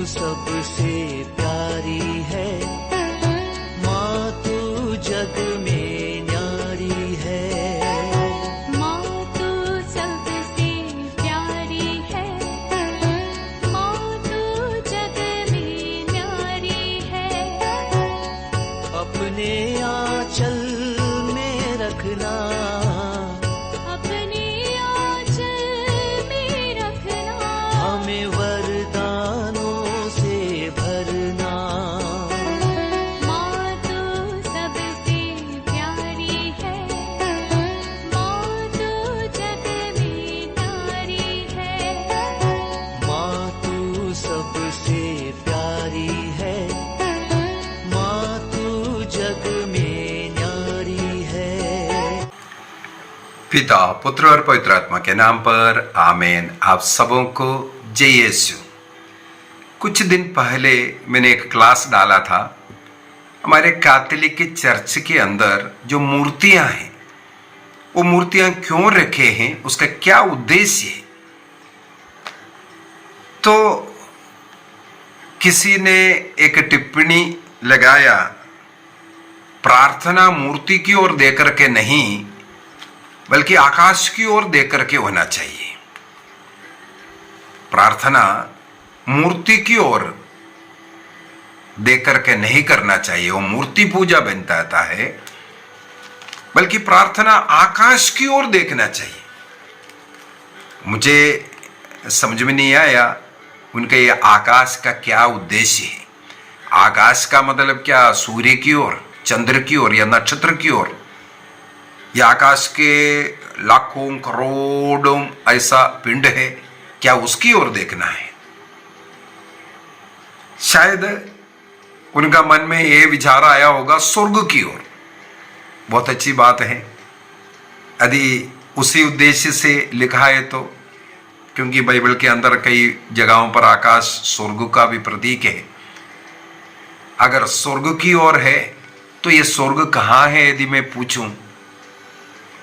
सबसे प्यारी है, माँ तू जग में न्यारी है। माँ तू सबसे प्यारी है, माँ तू जग में न्यारी है। अपने आंचल में रखना, अपने आंचल में रखना, हमें वरदानों से भरना। माँ तू सबसे प्यारी है, माँ तू जग में न्यारी है। माँ तू सबसे प्यारी है, माँ तू जग में न्यारी है। पिता, पुत्र और पवित्र आत्मा के नाम पर आमीन। आप सबों को जय यीशु। कुछ दिन पहले मैंने एक क्लास डाला था। हमारे कैथोलिक की चर्च के अंदर जो मूर्तियां हैं, वो मूर्तियां क्यों रखे हैं, उसका क्या उद्देश्य है। तो किसी ने एक टिप्पणी लगाया, प्रार्थना मूर्ति की ओर देकर के नहीं बल्कि आकाश की ओर देकर के होना चाहिए। प्रार्थना मूर्ति की ओर देकर के नहीं करना चाहिए, वो मूर्ति पूजा बन जाता है। बल्कि प्रार्थना आकाश की ओर देखना चाहिए। मुझे समझ में नहीं आया उनके ये आकाश का क्या उद्देश्य है। आकाश का मतलब क्या, सूर्य की ओर, चंद्र की ओर या नक्षत्र की ओर, या आकाश के लाखों करोड़ों ऐसा पिंड है, क्या उसकी ओर देखना है। शायद उनका मन में यह विचार आया होगा स्वर्ग की ओर। बहुत अच्छी बात है यदि उसी उद्देश्य से लिखा है तो, क्योंकि बाइबल के अंदर कई जगहों पर आकाश स्वर्ग का भी प्रतीक है। अगर स्वर्ग की ओर है तो ये स्वर्ग कहाँ है यदि मैं पूछूं,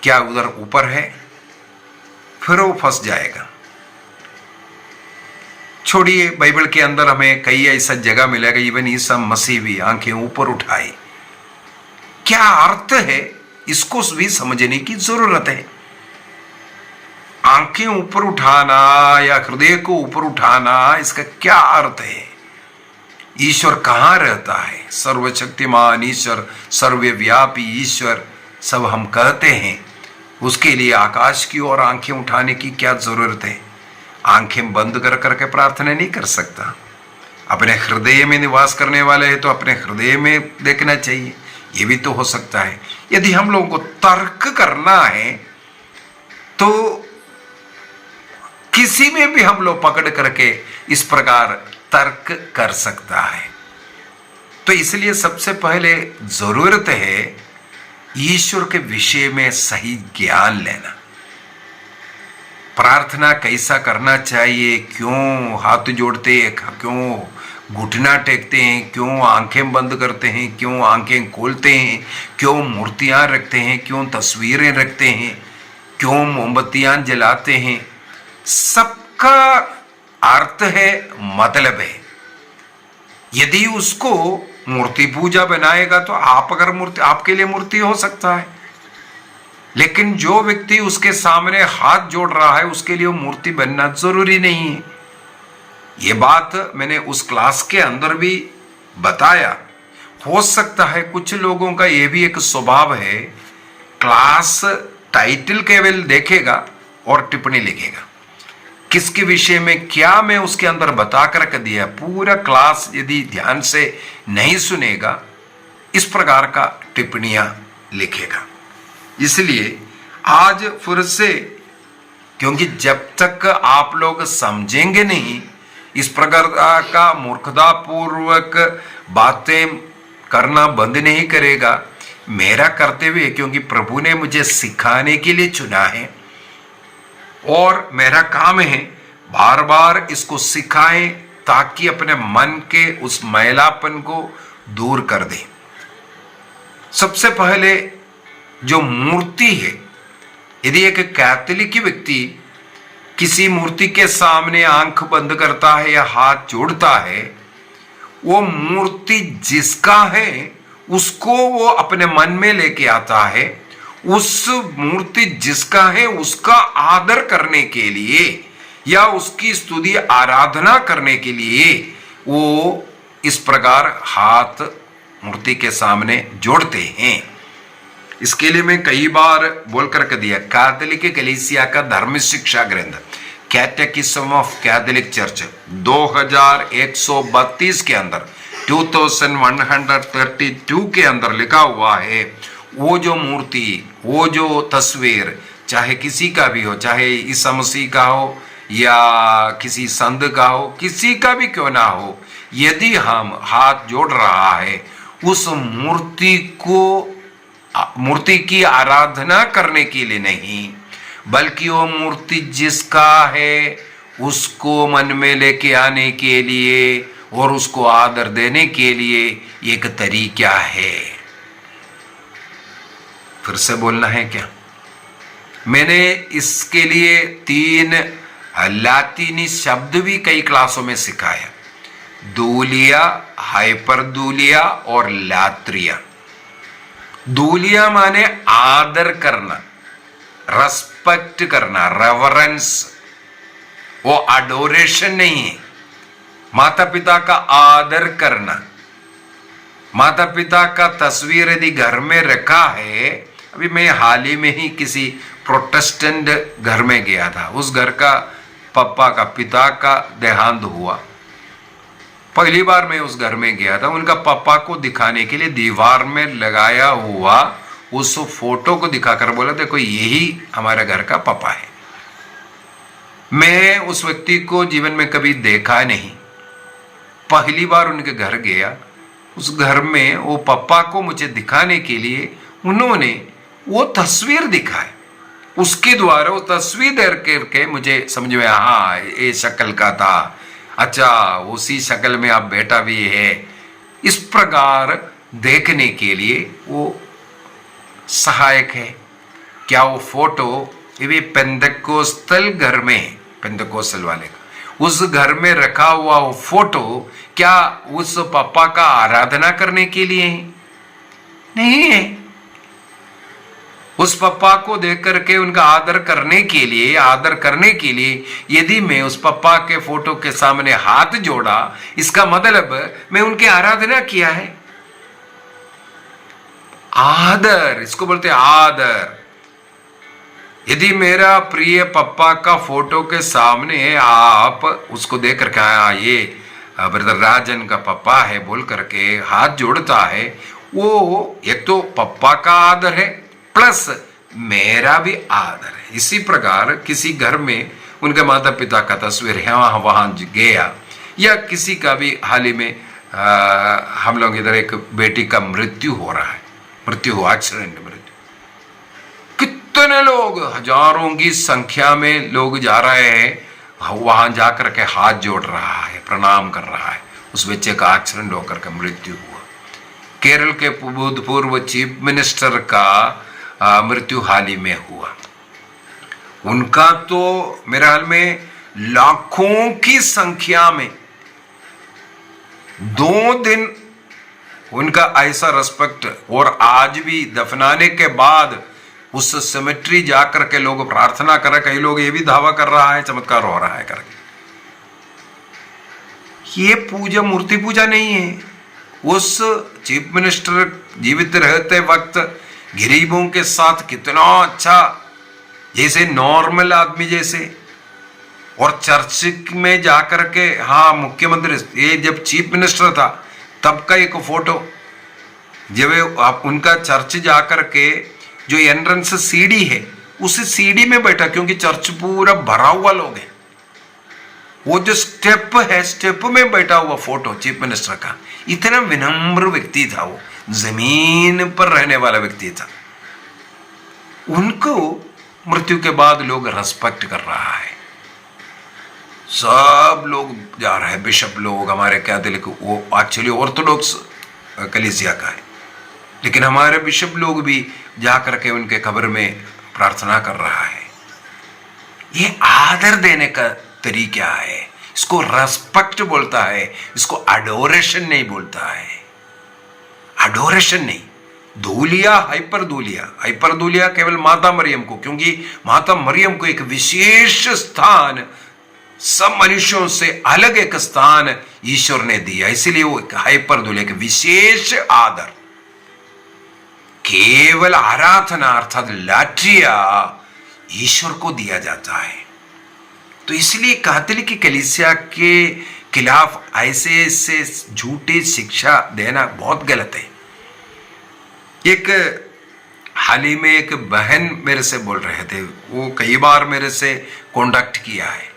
क्या उधर ऊपर है, फिर वो फंस जाएगा। छोड़िए, बाइबल के अंदर हमें कई ऐसा जगह मिलेगा, इवन ईसा मसीह भी आंखें ऊपर उठाए। क्या अर्थ है, इसको भी समझने की जरूरत है। आंखें ऊपर उठाना या हृदय को ऊपर उठाना, इसका क्या अर्थ है। ईश्वर कहाँ रहता है, सर्वशक्तिमान ईश्वर, सर्वव्यापी ईश्वर सब हम कहते हैं। उसके लिए आकाश की ओर आंखें उठाने की क्या जरूरत है। आंखें बंद कर करके प्रार्थना नहीं कर सकता। अपने हृदय में निवास करने वाले हैं तो अपने हृदय में देखना चाहिए। ये भी तो हो सकता है। यदि हम लोगों को तर्क करना है तो किसी में भी हम लोग पकड़ करके इस प्रकार तर्क कर सकता है। तो इसलिए सबसे पहले जरूरत है ईश्वर के विषय में सही ज्ञान लेना। प्रार्थना कैसा करना चाहिए, क्यों हाथ जोड़ते हैं, क्यों घुटना टेकते हैं, क्यों आंखें बंद करते हैं, क्यों आंखें खोलते हैं, क्यों मूर्तियां रखते हैं, क्यों तस्वीरें रखते हैं, क्यों मोमबत्तियां जलाते हैं, सबका अर्थ है, मतलब है। यदि उसको मूर्ति पूजा बनाएगा तो आप अगर मूर्ति, आपके लिए मूर्ति हो सकता है, लेकिन जो व्यक्ति उसके सामने हाथ जोड़ रहा है उसके लिए वो मूर्ति बनना जरूरी नहीं है। ये बात मैंने उस क्लास के अंदर भी बताया। हो सकता है कुछ लोगों का ये भी एक स्वभाव है, क्लास टाइटल केवल देखेगा और टिप्पणी लिखेगा। किसके विषय में क्या मैं उसके अंदर बता कर रख दिया, पूरा क्लास यदि ध्यान से नहीं सुनेगा, इस प्रकार का टिप्पणियां लिखेगा। इसलिए आज फिर से, क्योंकि जब तक आप लोग समझेंगे नहीं, इस प्रकार का मूर्खतापूर्वक बातें करना बंद नहीं करेगा। मेरा कर्तव्य है, क्योंकि प्रभु ने मुझे सिखाने के लिए चुना है और मेरा काम है बार बार इसको सिखाएं ताकि अपने मन के उस मैलापन को दूर कर दें। सबसे पहले जो मूर्ति है, यदि एक कैथोलिक व्यक्ति किसी मूर्ति के सामने आंख बंद करता है या हाथ जोड़ता है, वो मूर्ति जिसका है उसको वो अपने मन में लेके आता है। उस मूर्ति जिसका है उसका आदर करने के लिए या उसकी स्तुति आराधना करने के लिए वो इस प्रकार हाथ मूर्ति के सामने जोड़ते हैं। इसके लिए मैं कई बार बोल करके दिया, कैथोलिक कलीसिया का धर्म शिक्षा ग्रंथ कैटेकिज्म ऑफ कैथोलिक चर्च 2132 के अंदर 2132 के अंदर लिखा हुआ है, वो जो मूर्ति, वो जो तस्वीर, चाहे किसी का भी हो, चाहे ईसा मसीह का हो या किसी संत का हो, किसी का भी क्यों ना हो, यदि हम हाथ जोड़ रहा है उस मूर्ति की आराधना करने के लिए नहीं, बल्कि वो मूर्ति जिसका है उसको मन में लेके आने के लिए और उसको आदर देने के लिए एक तरीका है। फिर से बोलना है क्या? मैंने इसके लिए 3 लातीनी शब्द भी कई क्लासों में सिखाया, दूलिया, हाइपरदूलिया और लात्रिया। दूलिया माने आदर करना, रेस्पेक्ट करना, रेवरेंस, वो अडोरेशन नहीं है। माता पिता का आदर करना, माता पिता का तस्वीर यदि घर में रखा है, अभी मैं हाल ही में ही किसी प्रोटेस्टेंट घर में गया था, उस घर का पापा का, पिता का देहांत हुआ। पहली बार मैं उस घर में गया था, उनका पापा को दिखाने के लिए दीवार में लगाया हुआ उस फोटो को दिखाकर बोला, देखो यही हमारे घर का पापा है। मैं उस व्यक्ति को जीवन में कभी देखा नहीं, पहली बार उनके घर गया। उस घर में वो पापा को मुझे दिखाने के लिए उन्होंने वो तस्वीर दिखाई, उसके द्वारा वो तस्वीर देख करके मुझे समझ में, हाँ ये शक्ल का था, अच्छा उसी शक्ल में आप बेटा भी है। इस प्रकार देखने के लिए वो सहायक है। क्या वो फोटो ये पेंतकोस्तल घर में, पेंतकोस्तल वाले का उस घर में रखा हुआ वो फोटो क्या उस पापा का आराधना करने के लिए नहीं है? उस पापा को देख करके उनका आदर करने के लिए यदि मैं उस पापा के फोटो के सामने हाथ जोड़ा, इसका मतलब मैं उनकी आराधना किया है। आदर, इसको बोलते हैं आदर। यदि मेरा प्रिय पापा का फोटो के सामने आप उसको देख करके, हाँ ये ब्रदर राजन का पापा है बोल करके हाथ जोड़ता है, वो एक तो पापा का आदर है प्लस मेरा भी आदर है। इसी प्रकार किसी घर में उनके माता पिता का तस्वीर है, वहां गया, या किसी का भी हाल ही में हम लोग इधर एक बेटी का मृत्यु हो रहा है, मृत्यु हुआ, एक्सीडेंट मृत्यु। कितने लोग, हजारों की संख्या में लोग जा रहे हैं, वहां जाकर के हाथ जोड़ रहा है, प्रणाम कर रहा है। उस बच्चे का एक्सीडेंट होकर के मृत्यु हुआ। केरल के भूतपूर्व चीफ मिनिस्टर का मृत्यु हाल ही में हुआ। उनका तो मेरे हाल में लाखों की संख्या में 2 दिन उनका ऐसा रेस्पेक्ट, और आज भी दफनाने के बाद उस सेमेट्री जाकर के लोग प्रार्थना कर रहे। कई लोग ये भी दावा कर रहा है चमत्कार हो रहा है करके। ये पूजा मूर्ति पूजा नहीं है। उस चीफ मिनिस्टर जीवित रहते वक्त गरीबों के साथ कितना अच्छा, जैसे नॉर्मल आदमी जैसे, और चर्च में जाकर के, हाँ मुख्यमंत्री, ये जब चीफ मिनिस्टर था तब का एक फोटो, जब आप उनका चर्च जाकर के जो एंट्रेंस सीढ़ी है उस सीढ़ी में बैठा, क्योंकि चर्च पूरा भरा हुआ लोग है, वो जो स्टेप है स्टेप में बैठा हुआ फोटो चीफ मिनिस्टर का। इतना विनम्र व्यक्ति था वो, जमीन पर रहने वाला व्यक्ति था। उनको मृत्यु के बाद लोग रेस्पेक्ट कर रहा है, सब लोग जा रहे हैं, बिशप लोग, हमारे कैथोलिक, वो एक्चुअली ऑर्थोडॉक्स कलीसिया का है, लेकिन हमारे बिशप लोग भी जा करके उनके कब्र में प्रार्थना कर रहा है। ये आदर देने का तरीका है, इसको रेस्पेक्ट बोलता है, इसको अडोरेशन नहीं बोलता है। अडोरेशन नहीं, धूलिया हाइपर धूलिया केवल माता मरियम को, क्योंकि माता मरियम को एक विशेष स्थान, सब मनुष्यों से अलग एक स्थान ईश्वर ने दिया, इसीलिए वो हाइपर धूलिया के विशेष आदर, केवल आराधना अर्थात लाट्रिया ईश्वर को दिया जाता है। तो इसलिए कैथोलिक कलीसिया के खिलाफ ऐसे झूठी शिक्षा देना बहुत गलत है। एक हाल ही में एक बहन मेरे से बोल रहे थे, वो कई बार मेरे से कांटेक्ट किया है,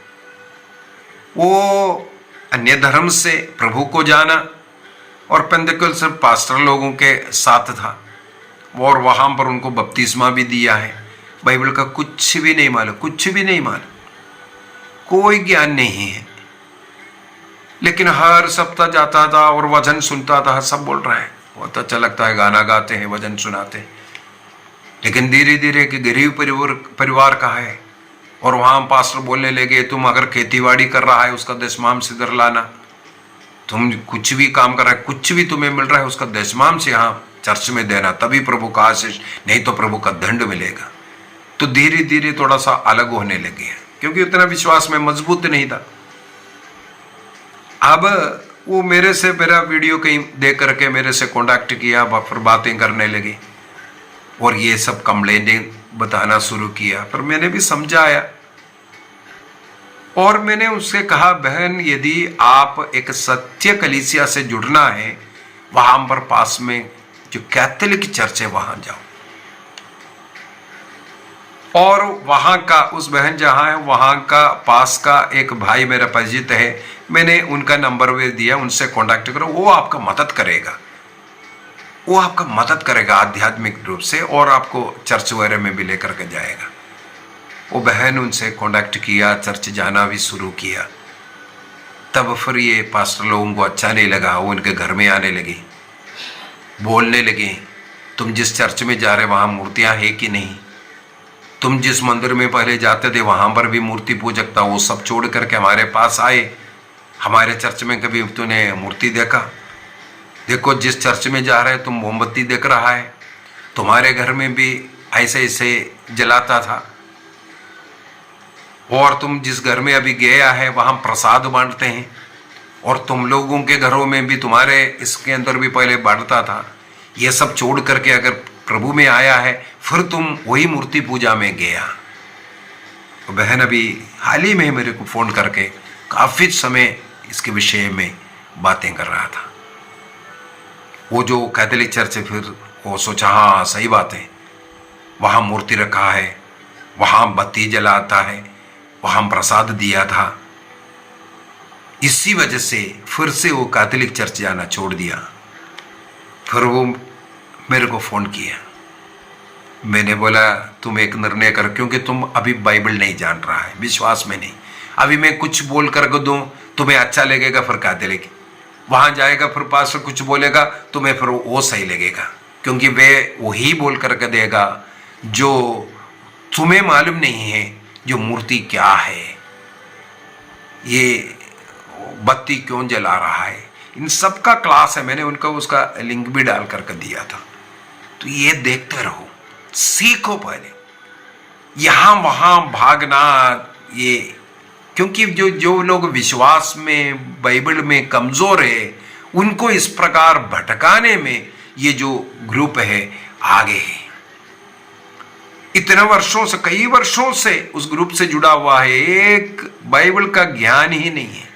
वो अन्य धर्म से प्रभु को जाना और पेंटेकोस्टल पास्टर लोगों के साथ था और वहां पर उनको बपतिस्मा भी दिया है। बाइबल का कुछ भी नहीं मालूम, कुछ भी नहीं मालूम, कोई ज्ञान नहीं है, लेकिन हर सप्ताह जाता था और वचन सुनता था। सब बोल रहा है, बहुत अच्छा लगता है, गाना गाते हैं, वचन सुनाते हैं, लेकिन धीरे धीरे कि गरीब परिवार का है और वहां पास्टर बोलने लगे, तुम अगर खेतीबाड़ी कर रहा है उसका दशमांश इधर लाना, तुम कुछ भी काम कर रहा है, कुछ भी तुम्हें मिल रहा है उसका दशमांश यहाँ चर्च में देना, तभी प्रभु का आशीष, नहीं तो प्रभु का दंड मिलेगा। तो धीरे धीरे थोड़ा सा अलग होने लगे, क्योंकि उतना विश्वास में मजबूत नहीं था। अब वो मेरे से मेरा वीडियो कहीं देख करके मेरे से कांटेक्ट किया, फिर बातें करने लगे और ये सब कंप्लेंटें बताना शुरू किया। पर मैंने भी समझाया और मैंने उससे कहा, बहन यदि आप एक सत्य कलीसिया से जुड़ना है, वहां पर पास में जो कैथोलिक चर्च है वहां जाओ। और वहां का उस बहन जहां है वहां का पास का एक भाई मेरा परिचित है, मैंने उनका नंबर भी दिया, उनसे कांटेक्ट करो, वो आपका मदद करेगा, वो आपका मदद करेगा आध्यात्मिक रूप से और आपको चर्च वगैरह में भी लेकर के जाएगा। वो बहन उनसे कांटेक्ट किया, चर्च जाना भी शुरू किया। तब फिर ये पास्टर लोगों को अच्छा नहीं लगा, वो उनके घर में आने लगे, बोलने लगे, तुम जिस चर्च में जा रहे वहां मूर्तियां है कि नहीं, तुम जिस मंदिर में पहले जाते थे वहां पर भी मूर्ति पूजक था, वो सब छोड़ करके हमारे पास आए, हमारे चर्च में कभी तूने मूर्ति देखा? देखो जिस चर्च में जा रहे तुम मोमबत्ती देख रहा है, तुम्हारे घर में भी ऐसे ऐसे जलाता था, और तुम जिस घर में अभी गया है वहां प्रसाद बांटते हैं, और तुम लोगों के घरों में भी तुम्हारे इसके अंदर भी पहले बांटता था। ये सब छोड़ करके अगर प्रभु में आया है फिर तुम वही मूर्ति पूजा में गया। तो बहन अभी हाल ही में मेरे को फोन करके काफी समय इसके विषय में बातें कर रहा था। वो जो कैथोलिक चर्च है फिर वो सोचा हाँ सही बात है, वहाँ मूर्ति रखा है, वहाँ बत्ती जलाता है, वहाँ प्रसाद दिया था। इसी वजह से फिर से वो कैथोलिक चर्च जाना छोड़ दिया। फिर वो मेरे को फ़ोन किया, मैंने बोला तुम एक निर्णय कर, क्योंकि तुम अभी बाइबल नहीं जान रहा है, विश्वास में नहीं। अभी मैं कुछ बोल कर दूं तुम्हें अच्छा लगेगा, फिर कैथोलिक वहाँ जाएगा, फिर पास्टर कुछ बोलेगा तुम्हें फिर वो सही लगेगा, क्योंकि वे वही बोल करके देगा जो तुम्हें मालूम नहीं है जो मूर्ति क्या है, ये बत्ती क्यों जला रहा है, इन सब का क्लास है। मैंने उनका उसका लिंक भी डाल करके दिया था। तो ये देखते रहो, सीखो पहले, यहां वहां भागना ये, क्योंकि जो लोग विश्वास में बाइबल में कमजोर है उनको इस प्रकार भटकाने में ये जो ग्रुप है आगे है। इतने वर्षों से, कई वर्षों से उस ग्रुप से जुड़ा हुआ है, एक बाइबल का ज्ञान ही नहीं है।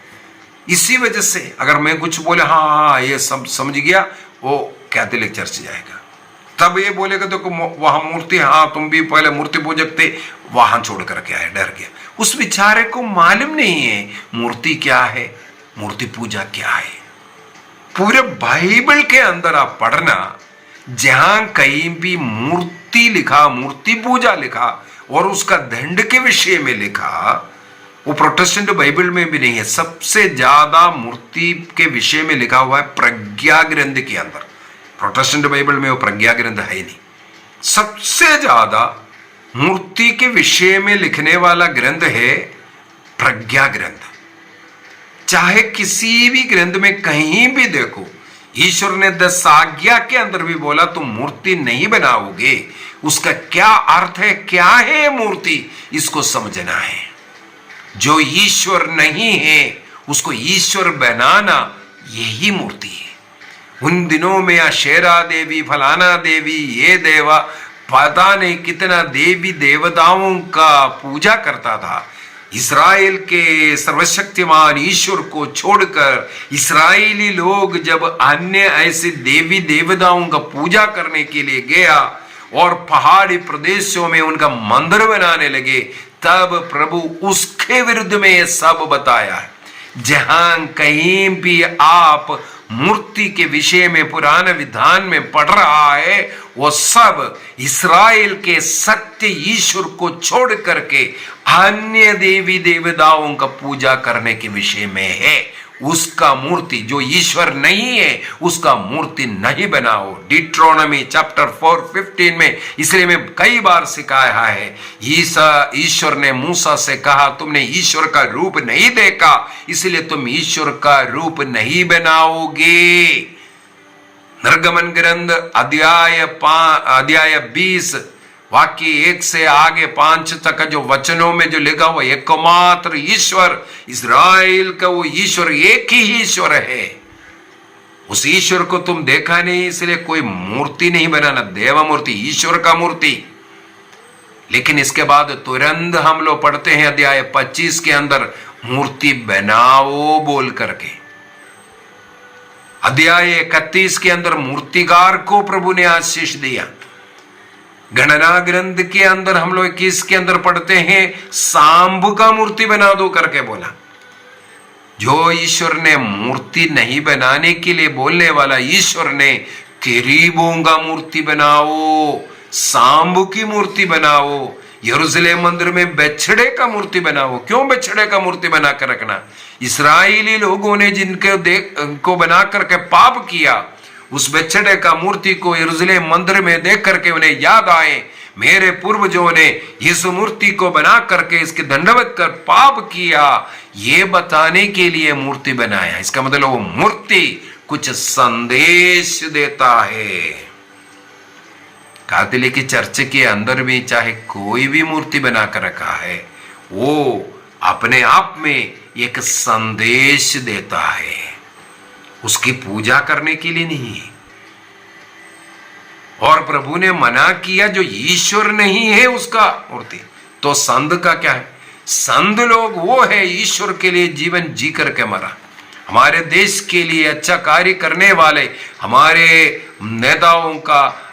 इसी वजह से अगर मैं कुछ बोले हाँ हाँ ये सब समझ गया, वो कैथोलिक चर्च जाएगा, तब ये बोलेगा तो वहां मूर्ति, हाँ तुम भी पहले मूर्ति पूजक थे, वहां छोड़ करके आए, डर गया। उस बेचारे को मालूम नहीं है मूर्ति क्या है, मूर्ति पूजा क्या है। पूरे बाइबल के अंदर आप पढ़ना, जहां कहीं भी मूर्ति लिखा, मूर्ति पूजा लिखा और उसका दंड के विषय में लिखा, वो प्रोटेस्टेंट बाइबल में भी नहीं है। सबसे ज्यादा मूर्ति के विषय में लिखा हुआ है प्रज्ञा ग्रंथ के अंदर। प्रोटेस्टेंट बाइबल में वो प्रज्ञा ग्रंथ है ही नहीं। सबसे ज्यादा मूर्ति के विषय में लिखने वाला ग्रंथ है प्रज्ञा ग्रंथ। चाहे किसी भी ग्रंथ में कहीं भी देखो, ईश्वर ने 10 आज्ञा के अंदर भी बोला तुम मूर्ति नहीं बनाओगे। उसका क्या अर्थ है, क्या है मूर्ति, इसको समझना है। जो ईश्वर नहीं है उसको ईश्वर बनाना, यही मूर्ति है। उन दिनों में अशेरा देवी, फलाना देवी, ये देवा, पता नहीं कितना देवी देवताओं का पूजा करता था। इस्राएल के सर्वशक्तिमान ईश्वर को छोड़कर इस्राएली लोग जब अन्य ऐसे देवी देवताओं का पूजा करने के लिए गया और पहाड़ी प्रदेशों में उनका मंदिर बनाने लगे, तब प्रभु उसके विरुद्ध में ये सब बताया है। जहां कहीं भी आप मूर्ति के विषय में पुराने विधान में पढ़ रहा है, वो सब इस्राएल के सत्य ईश्वर को छोड़ करके अन्य देवी देवताओं का पूजा करने के विषय में है। उसका मूर्ति, जो ईश्वर नहीं है उसका मूर्ति नहीं बनाओ। डिट्रोनॉमी चैप्टर 4:15 में, इसलिए मैं कई बार सिखाया है, ईश्वर ने मूसा से कहा तुमने ईश्वर का रूप नहीं देखा, इसलिए तुम ईश्वर का रूप नहीं बनाओगे। निर्गमन ग्रंथ अध्याय 20 वाक्य 1 से आगे 5 तक जो वचनों में जो लिखा हुआ, एकमात्र ईश्वर, इस्राएल का वो ईश्वर एक ही ईश्वर है। उस ईश्वर को तुम देखा नहीं, इसलिए कोई मूर्ति नहीं बनाना, देवा मूर्ति, ईश्वर का मूर्ति। लेकिन इसके बाद तुरंत हम लोग पढ़ते हैं अध्याय 25 के अंदर मूर्ति बनाओ बोल करके। अध्याय 31 के अंदर मूर्तिकार को प्रभु ने आशीष दिया। गणना ग्रंथ के अंदर हम लोग 21 के अंदर पढ़ते हैं सांब का मूर्ति बना दो करके बोला। जो ईश्वर ने मूर्ति नहीं बनाने के लिए बोलने वाला, ईश्वर ने केरीबों का मूर्ति बनाओ, सांब की मूर्ति बनाओ, यरूशलेम मंदिर में बछड़े का मूर्ति बनाओ। क्यों बछड़े का मूर्ति बना कर रखना? इस्राएली लोगों ने जिनको बना करके पाप किया, उस बछड़े का मूर्ति को यरूशलेम मंदिर में देख करके उन्हें याद आए, मेरे पूर्वजों ने इस मूर्ति को बना करके इसके दंडवत कर पाप किया, ये बताने के लिए मूर्ति बनाया। इसका मतलब वो मूर्ति कुछ संदेश देता है। कैथोलिक चर्च के अंदर भी चाहे कोई भी मूर्ति बना कर रखा है, वो अपने आप में एक संदेश देता है, उसकी पूजा करने के लिए नहीं। और प्रभु ने मना किया जो ईश्वर नहीं है उसका मूर्ति। तो संत का क्या है? संत लोग वो है ईश्वर के लिए जीवन जी करके मरा, हमारे देश के लिए अच्छा कार्य करने वाले, हमारे नेताओं का,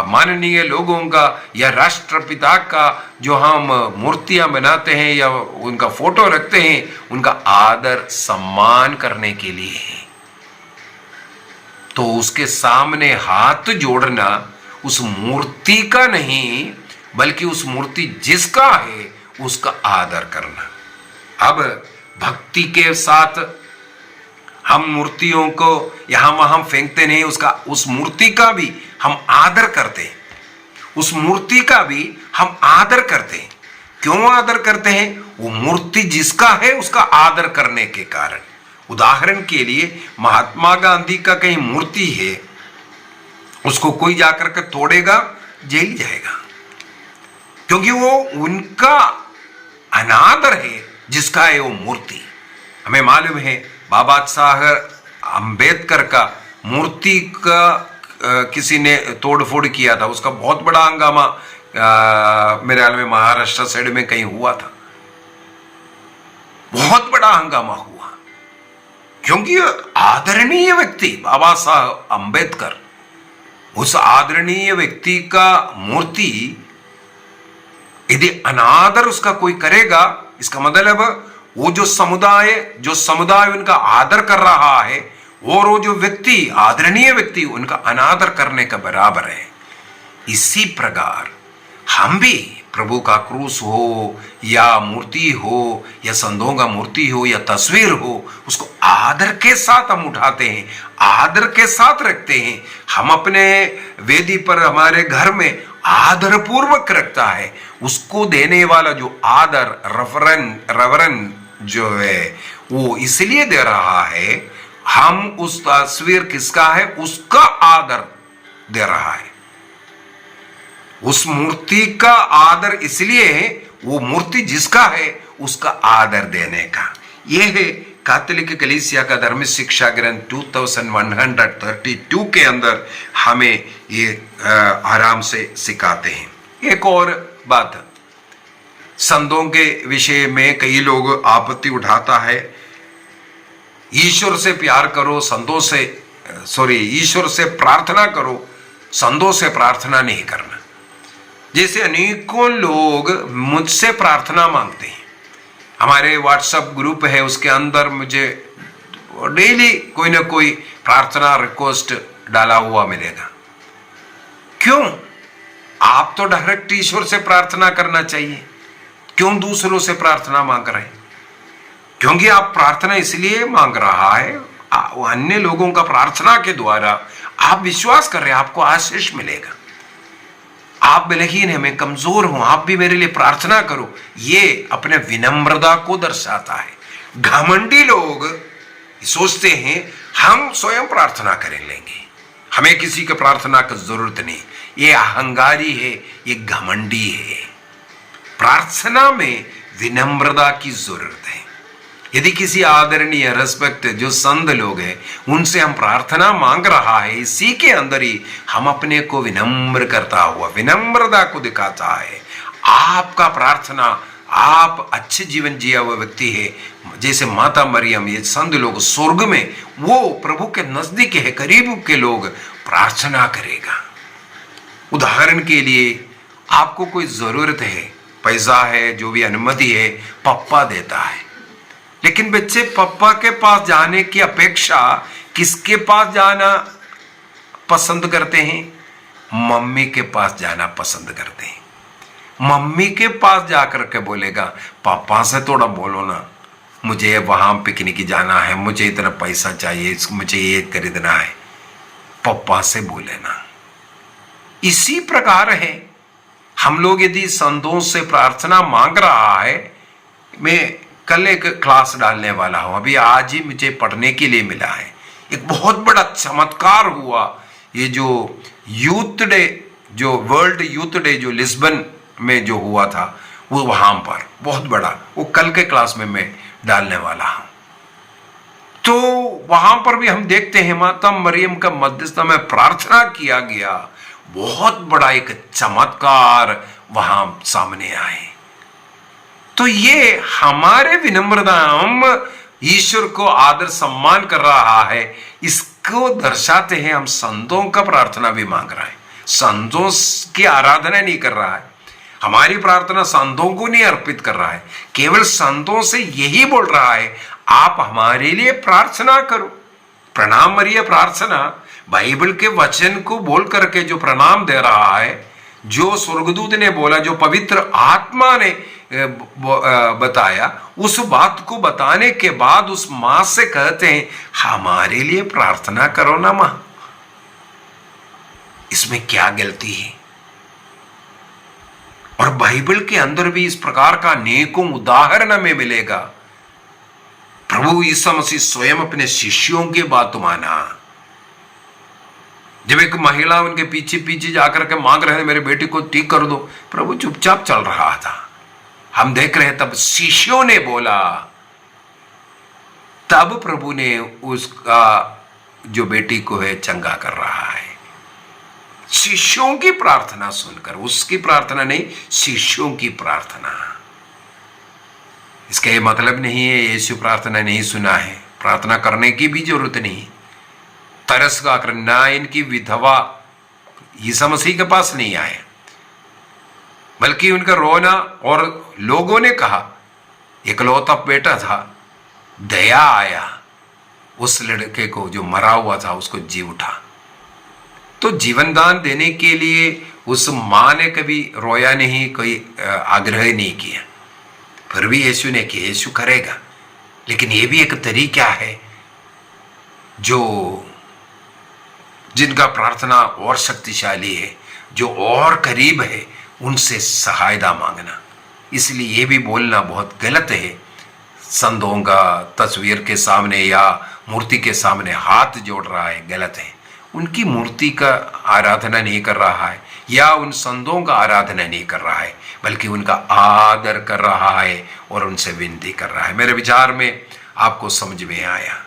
माननीय लोगों का या राष्ट्रपिता का जो हम मूर्तियां बनाते हैं या उनका फोटो रखते हैं, उनका आदर सम्मान करने के लिए है। तो उसके सामने हाथ जोड़ना उस मूर्ति का नहीं, बल्कि उस मूर्ति जिसका है उसका आदर करना। अब भक्ति के साथ हम मूर्तियों को यहां वहां फेंकते नहीं, उस मूर्ति का भी हम आदर करते हैं, उस मूर्ति का भी हम आदर करते हैं। क्यों आदर करते हैं? वो मूर्ति जिसका है उसका आदर करने के कारण। उदाहरण के लिए महात्मा गांधी का कहीं मूर्ति है, उसको कोई जाकर के तोड़ेगा, जेल जाएगा, क्योंकि वो उनका अनादर है जिसका है वो मूर्ति। हमें मालूम है बाबा साहब अंबेडकर का मूर्ति का किसी ने तोड़फोड़ किया था, उसका बहुत बड़ा हंगामा मेरे ख्याल में महाराष्ट्र साइड में कहीं हुआ था, बहुत बड़ा हंगामा हुआ, क्योंकि आदरणीय व्यक्ति बाबा साहब अंबेडकर, उस आदरणीय व्यक्ति का मूर्ति यदि अनादर उसका कोई करेगा, इसका मतलब वो जो समुदाय उनका आदर कर रहा है, और वो जो व्यक्ति आदरणीय व्यक्ति उनका अनादर करने का बराबर है। इसी प्रकार हम भी प्रभु का क्रूस हो या मूर्ति हो या संतों का मूर्ति हो या तस्वीर हो, उसको आदर के साथ हम उठाते हैं, आदर के साथ रखते हैं। हम अपने वेदी पर, हमारे घर में आदरपूर्वक रखता है, उसको देने वाला जो आदर रेवरन जो है वो इसलिए दे रहा है, हम उस तस्वीर किसका है उसका आदर दे रहा है। उस मूर्ति का आदर इसलिए है, वो मूर्ति जिसका है उसका आदर देने का। यह है कैथोलिक कलीसिया का धर्म शिक्षा ग्रंथ 2132 के अंदर हमें ये आराम से सिखाते हैं। एक और बात, संतों के विषय में कई लोग आपत्ति उठाता है, ईश्वर से प्यार करो, संतों से ईश्वर से प्रार्थना करो, संतों से प्रार्थना नहीं करना। जैसे अनेकों लोग मुझसे प्रार्थना मांगते हैं, हमारे व्हाट्सएप ग्रुप है उसके अंदर मुझे डेली कोई ना कोई प्रार्थना रिक्वेस्ट डाला हुआ मिलेगा। क्यों? आप तो डायरेक्ट ईश्वर से प्रार्थना करना चाहिए, क्यों दूसरों से प्रार्थना मांग रहे हैं? क्योंकि आप प्रार्थना इसलिए मांग रहा है, अन्य लोगों का प्रार्थना के द्वारा आप विश्वास कर रहे हैं आपको आशीष मिलेगा। आप बलहीन है, मैं कमजोर हूं, आप भी मेरे लिए प्रार्थना करो, ये अपने विनम्रता को दर्शाता है। घमंडी लोग सोचते हैं हम स्वयं प्रार्थना कर लेंगे, हमें किसी का प्रार्थना की जरूरत नहीं। ये अहंकारी है, ये घमंडी है। प्रार्थना में विनम्रता की जरूरत है। यदि किसी आदरणीय रेस्पेक्ट जो संत लोग हैं उनसे हम प्रार्थना मांग रहा है, इसी के अंदर ही हम अपने को विनम्र करता हुआ विनम्रता को दिखाता है। आपका प्रार्थना, आप अच्छे जीवन जिया हुआ व्यक्ति है, जैसे माता मरियम, ये संत लोग स्वर्ग में वो प्रभु के नजदीक है, करीब के लोग प्रार्थना करेगा। उदाहरण के लिए आपको कोई जरूरत है, पैसा है, जो भी अनुमति है पप्पा देता है, लेकिन बच्चे पप्पा के पास जाने की अपेक्षा किसके पास जाना पसंद करते हैं? मम्मी के पास जाना पसंद करते हैं। मम्मी के पास जाकर के बोलेगा पापा से थोड़ा बोलो ना, मुझे वहां पिकनिक जाना है, मुझे इतना पैसा चाहिए, मुझे ये खरीदना है, पप्पा से बोले ना। इसी प्रकार है, हम लोग यदि संतों से प्रार्थना मांग रहा है, मैं कल एक क्लास डालने वाला हूं, अभी आज ही मुझे पढ़ने के लिए मिला है, एक बहुत बड़ा चमत्कार हुआ। ये जो यूथ डे, जो वर्ल्ड यूथ डे जो लिस्बन में जो हुआ था, वो वहां पर बहुत बड़ा, वो कल के क्लास में मैं डालने वाला हूं। तो वहां पर भी हम देखते हैं माता मरियम का मध्यस्थता में प्रार्थना किया गया, बहुत बड़ा एक चमत्कार वहां सामने आए। तो ये हमारे विनम्रता, हम ईश्वर को आदर सम्मान कर रहा है, इसको दर्शाते हैं। हम संतों का प्रार्थना भी मांग रहा है, संतों की आराधना नहीं कर रहा है, हमारी प्रार्थना संतों को नहीं अर्पित कर रहा है, केवल संतों से यही बोल रहा है आप हमारे लिए प्रार्थना करो। प्रणाम मरिया प्रार्थना बाइबल के वचन को बोल करके जो प्रणाम दे रहा है, जो स्वर्गदूत ने बोला, जो पवित्र आत्मा ने बताया, उस बात को बताने के बाद उस मां से कहते हैं हमारे लिए प्रार्थना करो ना मां। इसमें क्या गलती है? और बाइबल के अंदर भी इस प्रकार का अनेकों उदाहरण हमें मिलेगा। प्रभु यीशु मसीह स्वयं अपने शिष्यों की बात माना। जब एक महिला उनके पीछे पीछे जाकर के मांग रहे थे मेरे बेटी को ठीक कर दो, प्रभु चुपचाप चल रहा था, हम देख रहे हैं। तब शिष्यों ने बोला, तब प्रभु ने उसका जो बेटी को है चंगा कर रहा है। शिष्यों की प्रार्थना सुनकर, उसकी प्रार्थना नहीं, शिष्यों की प्रार्थना। इसका ये मतलब नहीं है यीशु प्रार्थना नहीं सुना है, प्रार्थना करने की भी जरूरत नहीं। तरस का करना, इनकी विधवा यीशु मसीह के पास नहीं आए, बल्कि उनका रोना, और लोगों ने कहा इकलौता बेटा था, दया आया उस लड़के को जो मरा हुआ था, उसको जी उठा। तो जीवन दान देने के लिए उस मां ने कभी रोया नहीं, कोई आग्रह नहीं किया, फिर भी यीशु ने किया, यीशु करेगा। लेकिन ये भी एक तरीका है जो जिनका प्रार्थना और शक्तिशाली है, जो और करीब है उनसे सहायता मांगना। इसलिए ये भी बोलना बहुत गलत है, संतों का तस्वीर के सामने या मूर्ति के सामने हाथ जोड़ रहा है, गलत है। उनकी मूर्ति का आराधना नहीं कर रहा है या उन संतों का आराधना नहीं कर रहा है, बल्कि उनका आदर कर रहा है और उनसे विनती कर रहा है। मेरे विचार में आपको समझ में आया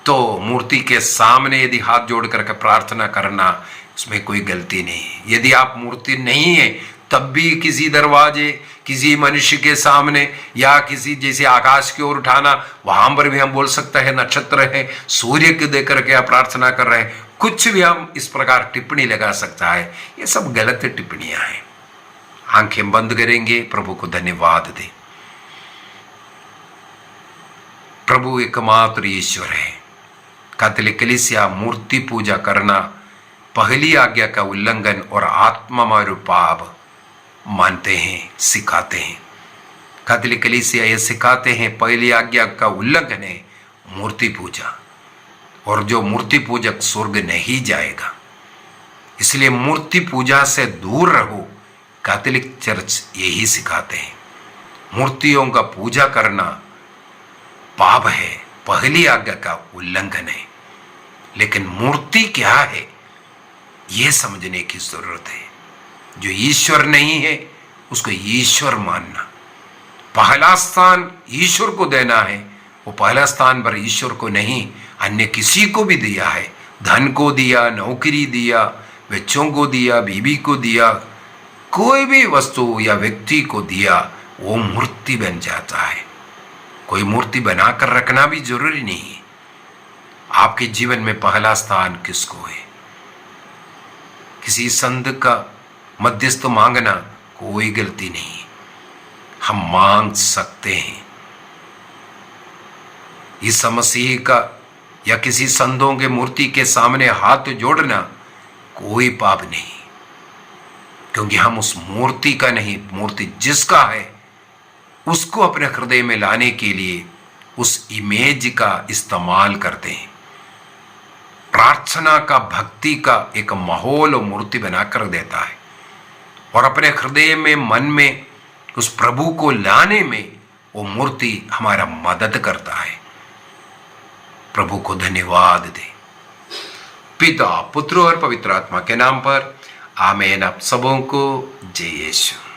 तो मूर्ति के सामने यदि हाथ जोड़ करके प्रार्थना करना, उसमें कोई गलती नहीं है। यदि आप मूर्ति नहीं है तब भी किसी दरवाजे, किसी मनुष्य के सामने या किसी जैसे आकाश की ओर उठाना, वहां पर भी हम बोल सकते हैं नक्षत्र है, सूर्य को देख करके आप प्रार्थना कर रहे हैं, कुछ भी हम इस प्रकार टिप्पणी लगा सकता है। ये सब गलत टिप्पणियां हैं। आंखें बंद करेंगे, प्रभु को धन्यवाद दें। प्रभु एकमात्र ईश्वर है। कैथोलिक कलीसिया मूर्ति पूजा करना पहली आज्ञा का उल्लंघन और आत्ममारू पाप मानते हैं, सिखाते हैं। कैथोलिक कलीसिया ये सिखाते हैं पहली आज्ञा का उल्लंघन है मूर्ति पूजा, और जो मूर्ति पूजक स्वर्ग नहीं जाएगा। इसलिए मूर्ति पूजा से दूर रहो, कैथोलिक चर्च यही सिखाते हैं। मूर्तियों का पूजा करना पाप है, पहली आज्ञा का उल्लंघन है। लेकिन मूर्ति क्या है यह समझने की जरूरत है। जो ईश्वर नहीं है उसको ईश्वर मानना, पहला स्थान ईश्वर को देना है। वो पहला स्थान पर ईश्वर को नहीं, अन्य किसी को भी दिया है। धन को दिया, नौकरी दिया, बच्चों को दिया, बीवी को दिया, कोई भी वस्तु या व्यक्ति को दिया, वो मूर्ति बन जाता है। कोई मूर्ति बनाकर रखना भी जरूरी नहीं है। आपके जीवन में पहला स्थान किसको है? किसी संत का मध्यस्थ मांगना कोई गलती नहीं है, हम मांग सकते हैं। इस मसीह का या किसी संतों के मूर्ति के सामने हाथ जोड़ना कोई पाप नहीं, क्योंकि हम उस मूर्ति का नहीं, मूर्ति जिसका है उसको अपने हृदय में लाने के लिए उस इमेज का इस्तेमाल करते हैं। प्रार्थना का, भक्ति का एक माहौल और मूर्ति बनाकर देता है, और अपने हृदय में, मन में उस प्रभु को लाने में वो मूर्ति हमारा मदद करता है। प्रभु को धन्यवाद दे। पिता, पुत्र और पवित्र आत्मा के नाम पर आमीन। आप सबों को जय यीशु।